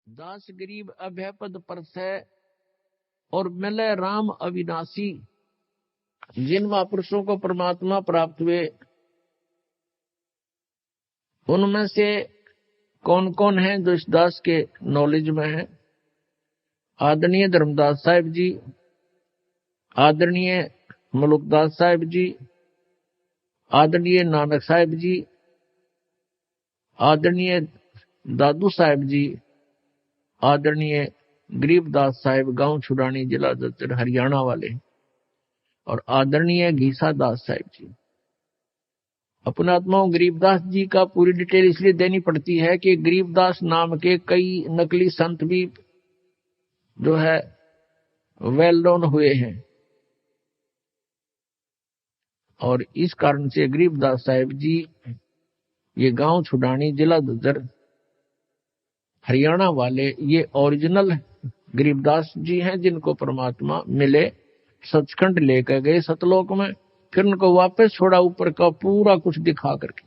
दास गरीब अभय पद परसय और मिले राम अविनाशी। जिन महापुरुषों को परमात्मा प्राप्त हुए उनमें से कौन कौन है जो इस दास के नॉलेज में है? आदरणीय धर्मदास साहिब जी, आदरणीय मलुकदास साहिब जी, आदरणीय नानक साहिब जी, आदरणीय दादू साहिब जी, आदरणीय गरीबदास साहिब गांव छुड़ानी जिला दत्तर हरियाणा वाले, और आदरणीय घीसा दास साहिब जी। अपनात्माओं, गरीबदास जी का पूरी डिटेल इसलिए देनी पड़ती है कि गरीबदास नाम के कई नकली संत भी जो है वेल नोन हुए हैं, और इस कारण से गरीबदास साहिब जी ये गांव छुड़ानी जिला ददर हरियाणा वाले ये ओरिजिनल गरीबदास जी हैं, जिनको परमात्मा मिले, सचखंड लेकर गए सतलोक में, फिर उनको वापस छोड़ा ऊपर का पूरा कुछ दिखा करके।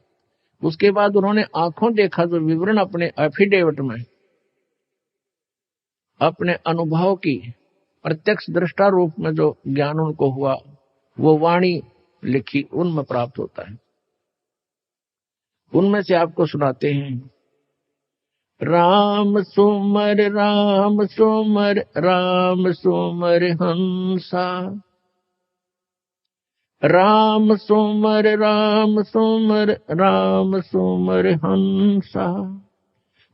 उसके बाद उन्होंने आंखों देखा जो विवरण अपने एफिडेविट में अपने अनुभव की प्रत्यक्ष दृष्टा रूप में जो ज्ञान उनको हुआ वो वाणी लिखी उनमें प्राप्त होता है। उनमें से आपको सुनाते हैं। राम सुमर राम सुमर राम सुमर हंसा, राम सुमर राम सुमर राम सुमर हंसा।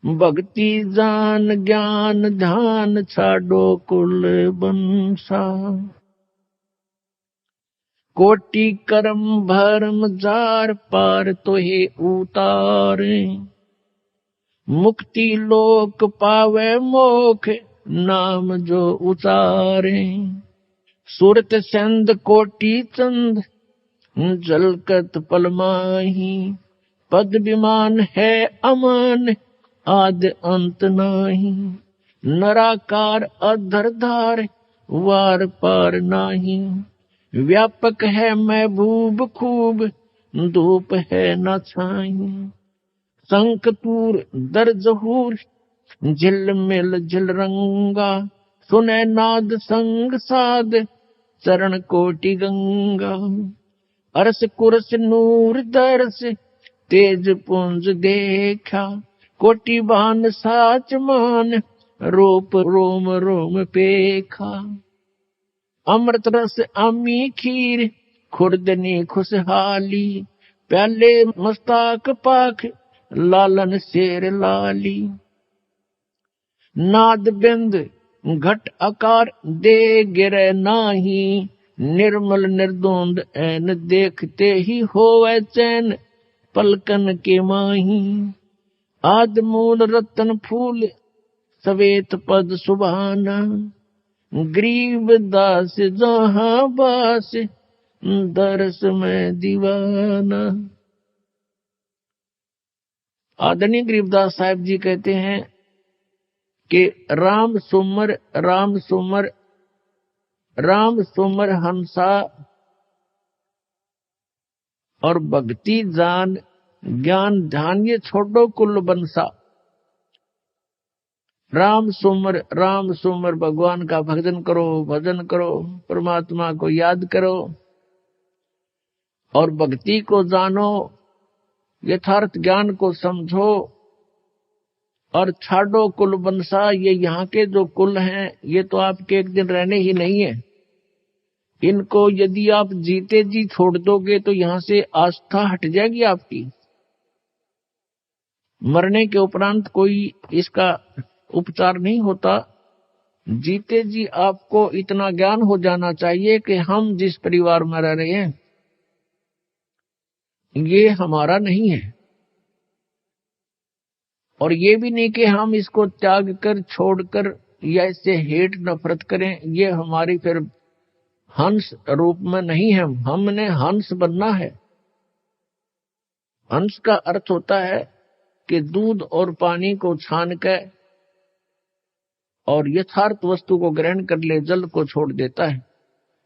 भक्ति जान ज्ञान ध्यान छाडो कुल बंसा। कोटि कर्म भरम जार पार तोहे उतारे। मुक्ति लोक पावे मोख नाम जो उचारे। सूरत संद कोटि चंद जलकत पल माही। पद विमान है अमान आद अंत नाही। नराकार अधरधार वार पार नाही। व्यापक है महबूब खूब धूप है न छाई। संकतूर दर जहूर झिल मिल झिल रंगा। सुने नाद संग साध चरण कोटि गंगा। अरस कुरस नूर दरस तेज पुंज देखा। कोटि बान साच मान रूप रोम रोम पेखा। अमृत रस अमी खीर खुर्दनी खुशहाली। प्याले मस्ताक पाख लालन शेर लाली। नाद बिंद घट आकार दे गिरे नाही। निर्मल निर्दोंद ऐन देखते ही होवे चैन पलकन के माही। आद मूल रतन फूल सवेत पद सुभाना। गरीब दास जहां बास दरस में दीवाना। आदरणीय गरीबदास साहिब जी कहते हैं कि राम सुमर राम सुमर राम सुमर हंसा और भक्ति जान ज्ञान ध्यान ये छोड़ो कुल बंसा। राम सुमर भगवान का भजन करो, भजन करो, परमात्मा को याद करो और भक्ति को जानो, यथार्थ ज्ञान को समझो और छाड़ो कुल बंसा। ये यहाँ के जो कुल हैं ये तो आपके एक दिन रहने ही नहीं है। इनको यदि आप जीते जी छोड़ दोगे तो यहाँ से आस्था हट जाएगी आपकी। मरने के उपरांत कोई इसका उपचार नहीं होता। जीते जी आपको इतना ज्ञान हो जाना चाहिए कि हम जिस परिवार में रह रहे हैं ये हमारा नहीं है, और ये भी नहीं कि हम इसको त्याग कर छोड़कर या इससे हेट नफरत करें। ये हमारी फिर हंस रूप में नहीं है। हमने हंस बनना है। हंस का अर्थ होता है कि दूध और पानी को छान कर और यथार्थ वस्तु को ग्रहण कर ले, जल को छोड़ देता है।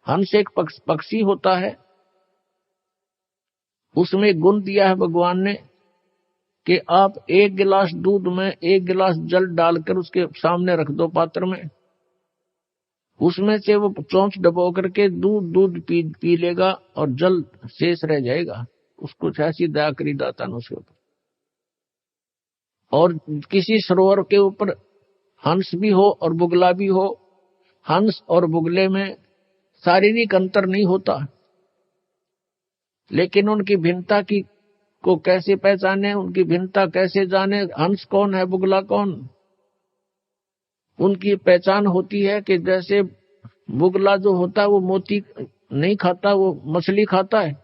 हंस एक पक्षी होता है, उसमें गुण दिया है भगवान ने कि आप 1 गिलास दूध में 1 गिलास जल डालकर उसके सामने रख दो पात्र में, उसमें से वो चोंच डबो करके दूध पी लेगा और जल शेष रह जाएगा। उसको ऐसी दया करी दाता ने उसके ऊपर। और किसी सरोवर के ऊपर हंस भी हो और बुगला भी हो, हंस और बुगले में शारीरिक अंतर नहीं होता, लेकिन उनकी भिन्नता को कैसे पहचाने, उनकी भिन्नता कैसे जाने, हंस कौन है बुगला कौन। उनकी पहचान होती है कि जैसे बुगला जो होता है वो मोती नहीं खाता, वो मछली खाता है,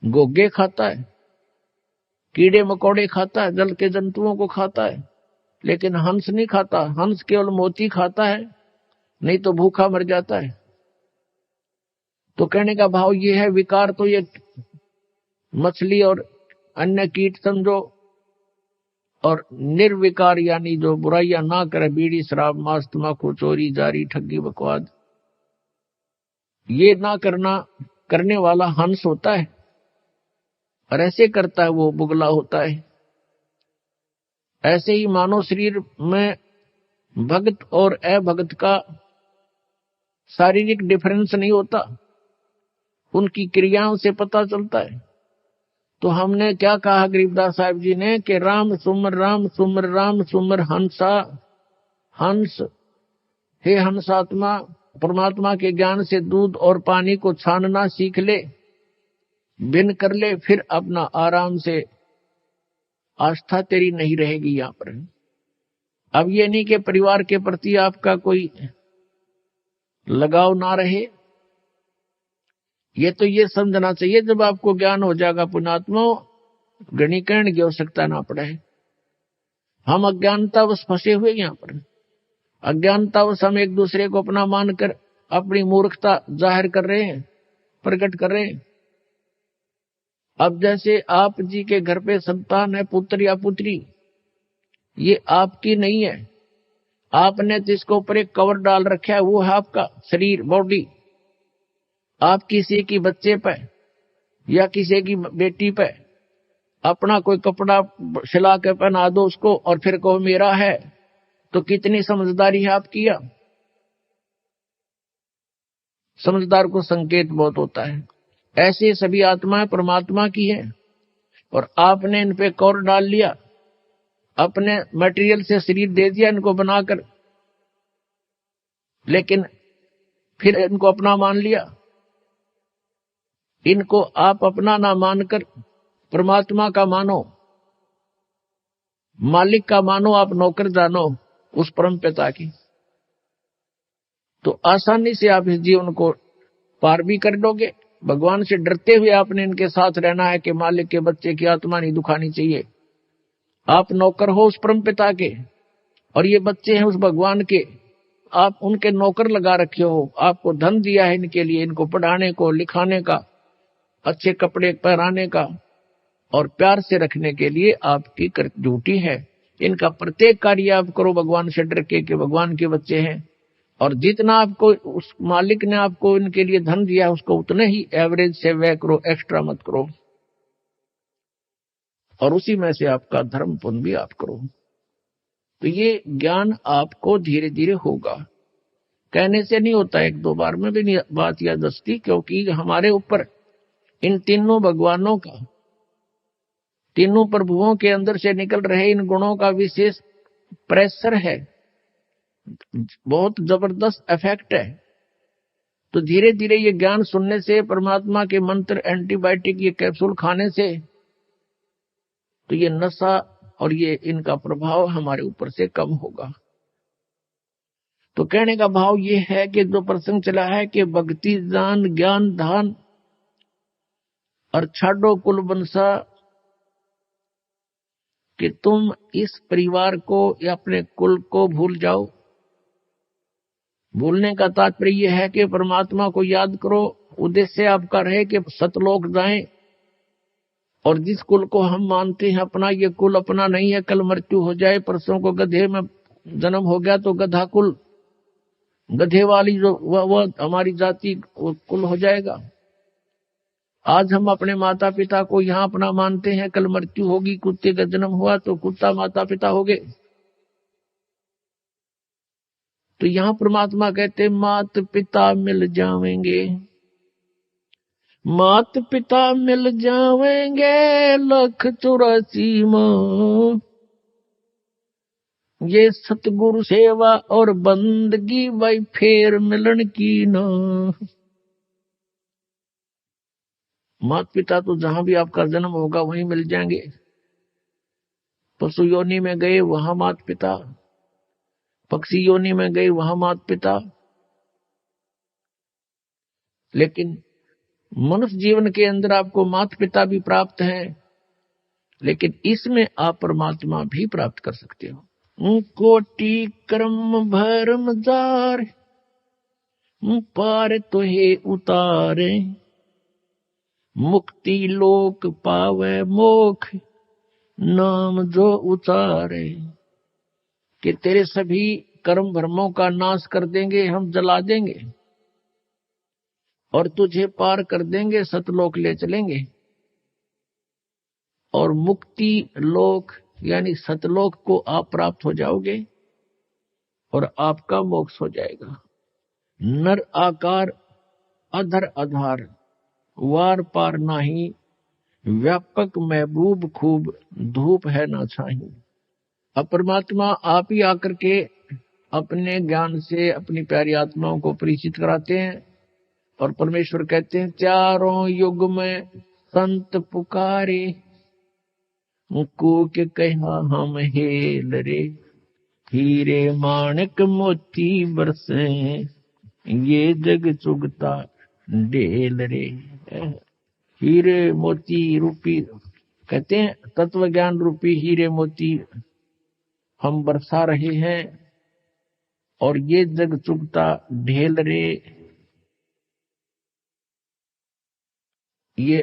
गोगे खाता है, कीड़े मकोड़े खाता है, जल के जंतुओं को खाता है, लेकिन हंस नहीं खाता। हंस केवल मोती खाता है, नहीं तो भूखा मर जाता है। तो कहने का भाव ये है, विकार तो ये मछली और अन्य कीट समझो, और निर्विकार यानी जो बुराइयां ना करे, बीड़ी शराब मांस तंबाकू चोरी जारी ठगी बकवाद, ये ना करने वाला हंस होता है, और ऐसे करता है वो बुगला होता है। ऐसे ही मानव शरीर में भक्त और अभक्त का शारीरिक डिफरेंस नहीं होता, उनकी क्रियाओं से पता चलता है। तो हमने क्या कहा गरीबदास साहिब जी ने कि राम सुमर राम सुमर राम सुमर हंसा, हंस हे हंसात्मा, परमात्मा के ज्ञान से दूध और पानी को छानना सीख ले, भिन्न कर ले, फिर अपना आराम से आस्था तेरी नहीं रहेगी यहां पर। अब ये नहीं कि परिवार के प्रति आपका कोई लगाव ना रहे, ये तो ये समझना चाहिए जब आपको ज्ञान हो जाएगा पुण्यात्मा, गणिकरण की आवश्यकता ना पड़े। हम अज्ञानतावश फंसे हुए यहां पर, अज्ञानतावश हम एक दूसरे को अपना मानकर अपनी मूर्खता जाहिर कर रहे हैं, प्रकट कर रहे हैं। अब जैसे आप जी के घर पे संतान है, पुत्र या पुत्री, ये आपकी नहीं है, आपने जिसके ऊपर एक कवर डाल रखा है वो है आपका शरीर, बॉडी। आप किसी की बच्चे पे या किसी की बेटी पे अपना कोई कपड़ा सिला के पहना दो उसको और फिर कहो मेरा है, तो कितनी समझदारी है आपकी। समझदार को संकेत बहुत होता है। ऐसे सभी आत्माएं परमात्मा की हैं, और आपने इन पे कौर डाल लिया, अपने मटेरियल से शरीर दे दिया इनको बनाकर, लेकिन फिर इनको अपना मान लिया। इनको आप अपना ना मानकर परमात्मा का मानो, मालिक का मानो, आप नौकर जानो उस परम पिता की, तो आसानी से आप इस जीवन को पार भी कर लोगे। भगवान से डरते हुए आपने इनके साथ रहना है कि मालिक के बच्चे की आत्मा नहीं दुखानी चाहिए। आप नौकर हो उस परम पिता के, और ये बच्चे हैं उस भगवान के, आप उनके नौकर लगा रखे हो। आपको धन दिया है इनके लिए, इनको पढ़ाने को, लिखाने का, अच्छे कपड़े पहनाने का और प्यार से रखने के लिए आपकी ड्यूटी है। इनका प्रत्येक कार्य आप करो भगवान से डर के कि भगवान के बच्चे हैं, और जितना आपको उस मालिक ने आपको इनके लिए धन दिया है उसको उतने ही एवरेज से व्यय करो, एक्स्ट्रा मत करो, और उसी में से आपका धर्म पुण्य भी आप करो। तो ये ज्ञान आपको धीरे धीरे होगा, कहने से नहीं होता, एक दो बार में भी नहीं बात याद दस्ती, क्योंकि हमारे ऊपर इन तीनों भगवानों का, तीनों प्रभुओं के अंदर से निकल रहे इन गुणों का विशेष प्रेशर है, बहुत जबरदस्त इफेक्ट है। तो धीरे धीरे ये ज्ञान सुनने से, परमात्मा के मंत्र, एंटीबायोटिक, ये कैप्सूल खाने से, तो ये नशा और ये इनका प्रभाव हमारे ऊपर से कम होगा। तो कहने का भाव ये है कि जो प्रसंग चला है कि भक्ति दान ज्ञान दान और छाड़ो कुल बंसा, कि तुम इस परिवार को या अपने कुल को भूल जाओ। भूलने का तात्पर्य यह है कि परमात्मा को याद करो, उद्देश्य आपका रहे कि सतलोक जाएं, और जिस कुल को हम मानते हैं अपना, ये कुल अपना नहीं है, कल मृत्यु हो जाए, परसों को गधे में जन्म हो गया तो गधा कुल, गधे वाली जो वह हमारी जाति कुल हो जाएगा। आज हम अपने माता पिता को यहाँ अपना मानते हैं, कल मृत्यु होगी, कुत्ते का जन्म हुआ तो कुत्ता माता पिता हो गए। तो यहाँ परमात्मा कहते मात पिता मिल जावेंगे, मात पिता मिल जावेंगे 184 माँ। ये सतगुरु सेवा और बंदगी भाई फेर मिलन की ना। माता पिता तो जहां भी आपका जन्म होगा वहीं मिल जाएंगे। पशु योनि में गए वहां माता पिता, पक्षी योनि में गए वहां माता पिता, लेकिन मनुष्य जीवन के अंदर आपको माता पिता भी प्राप्त हैं, लेकिन इसमें आप परमात्मा भी प्राप्त कर सकते हो। कोटि कर्म भरम जार पार तो हे उतारे, मुक्ति लोक पावे मोख नाम जो उतारे। कि तेरे सभी कर्म भ्रमों का नाश कर देंगे, हम जला देंगे और तुझे पार कर देंगे, सतलोक ले चलेंगे और मुक्ति लोक यानी सतलोक को आप प्राप्त हो जाओगे और आपका मोक्ष हो जाएगा। नर आकार अधर आधार, वार पार नाही, व्यापक महबूब खूब, धूप है ना छाही। अब परमात्मा आप ही आकर के अपने ज्ञान से अपनी प्यारी आत्माओं को परिचित कराते हैं और परमेश्वर कहते हैं चारों युग में संत पुकारे, कूक कहा हम हेल रे, हीरे माणिक मोती बरसे, ये जग चुगता ढेल रे। हीरे मोती रूपी कहते हैं तत्व ज्ञान रूपी हीरे मोती हम बरसा रहे हैं और ये जग चुगता ढेल रे। ये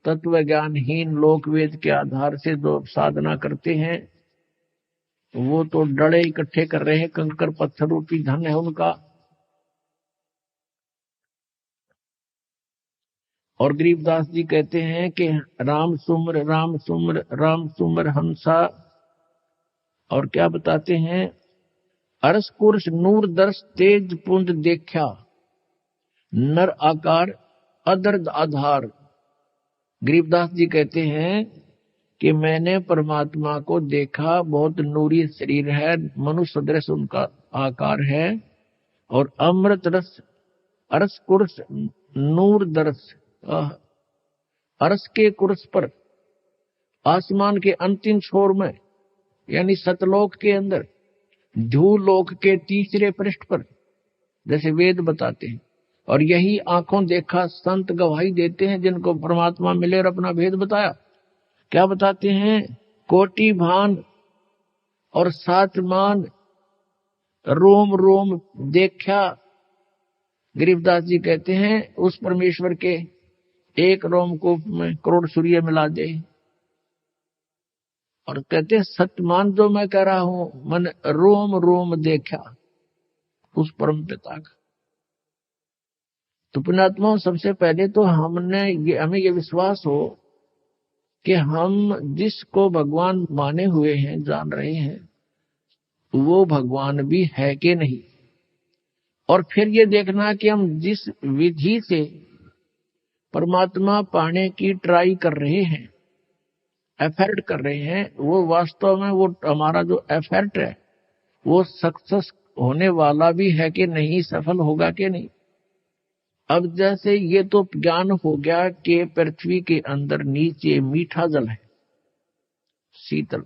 तत्व ज्ञानहीन लोक वेद के आधार से जो साधना करते हैं वो तो डड़े इकट्ठे कर रहे हैं, कंकर पत्थर रूपी धन है उनका। और गरीबदास जी कहते हैं कि राम सुमर राम सुमर राम सुमर हंसा। और क्या बताते हैं, अरस कुर्श नूर दर्श तेज पुंज देखा, नर आकार अदर्द आधार। गरीबदास जी कहते हैं कि मैंने परमात्मा को देखा, बहुत नूरी शरीर है, मनुष्य सदृश उनका आकार है और अमृत रस अरस कुर्श नूर दर्श। अरस के कुर्स पर आसमान के अंतिम छोर में यानी सतलोक के अंदर ध्यूलोक के तीसरे पृष्ठ पर जैसे वेद बताते हैं, और यही आंखों देखा संत गवाही देते हैं जिनको परमात्मा मिले और अपना भेद बताया। क्या बताते हैं, कोटि भान और सात मान रोम रोम देखा। गरीबदास जी कहते हैं उस परमेश्वर के एक रोमकूप में करोड़ सूर्य मिला दे। और कहते हैं सत्यमान जो मैं कह रहा हूं मन रोम रोम देखा उस परम पिता का। तो पुण्यात्माओं, सबसे पहले तो हमें ये विश्वास हो कि हम जिसको भगवान माने हुए हैं, जान रहे हैं, वो भगवान भी है कि नहीं। और फिर ये देखना कि हम जिस विधि से परमात्मा पाने की ट्राई कर रहे हैं, एफर्ट कर रहे हैं, वो वास्तव में वो हमारा जो एफर्ट है वो सक्सेस होने वाला भी है कि नहीं, सफल होगा कि नहीं। अब जैसे ये तो ज्ञान हो गया कि पृथ्वी के अंदर नीचे मीठा जल है, शीतल।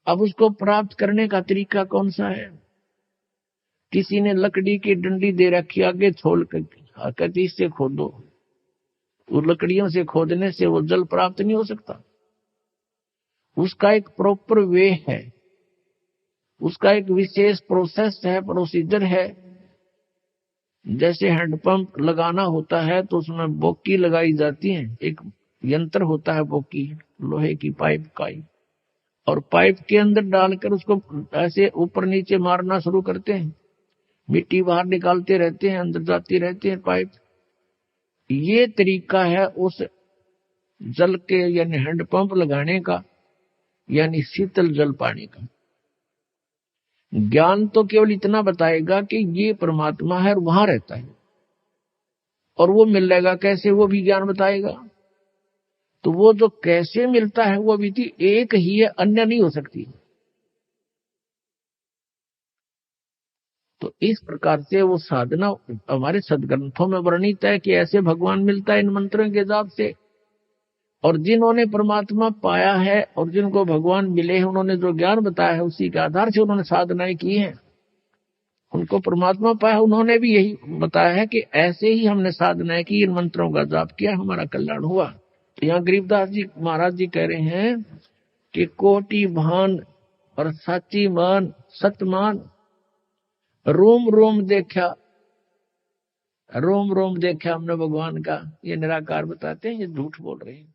अब उसको प्राप्त करने का तरीका कौन सा है? किसी ने लकड़ी की डंडी दे रखी, आगे छोड़ कर कहती इससे खोदो। वो लकड़ियों से खोदने से वो जल प्राप्त नहीं हो सकता। उसका एक प्रॉपर वे है, उसका एक विशेष प्रोसेस है, प्रोसीजर है। जैसे हैंडपंप लगाना होता है तो उसमें बोकी लगाई जाती है, एक यंत्र होता है बोकी, लोहे की पाइप का ही, और पाइप के अंदर डालकर उसको ऐसे ऊपर नीचे मारना शुरू करते हैं, मिट्टी बाहर निकालते रहते हैं, अंदर जाती रहती है पाइप। ये तरीका है उस जल के यानी हैंडपंप लगाने का, यानी शीतल जल पाने का। ज्ञान तो केवल इतना बताएगा कि ये परमात्मा है और वहां रहता है, और वो मिलेगा कैसे, वो भी ज्ञान बताएगा। तो वो जो कैसे मिलता है वो विधि एक ही है, अन्य नहीं हो सकती। तो इस प्रकार से वो साधना हमारे सदग्रंथों में वर्णित है कि ऐसे भगवान मिलता है इन मंत्रों के जाप से। और जिन्होंने परमात्मा पाया है और जिनको भगवान मिले हैं, उन्होंने जो ज्ञान बताया है उसी के आधार से उन्होंने साधनाएं की हैं, उनको परमात्मा पाया, उन्होंने भी यही बताया है कि ऐसे ही हमने साधनाएं की, इन मंत्रों का जाप किया, हमारा कल्याण हुआ। तो यहाँ गरीबदास जी महाराज जी कह रहे हैं कि कोटि भान और साची मान सतमान, रोम रोम देखा, रोम रोम देखा हमने भगवान का, ये निराकार बताते हैं, ये झूठ बोल रहे हैं।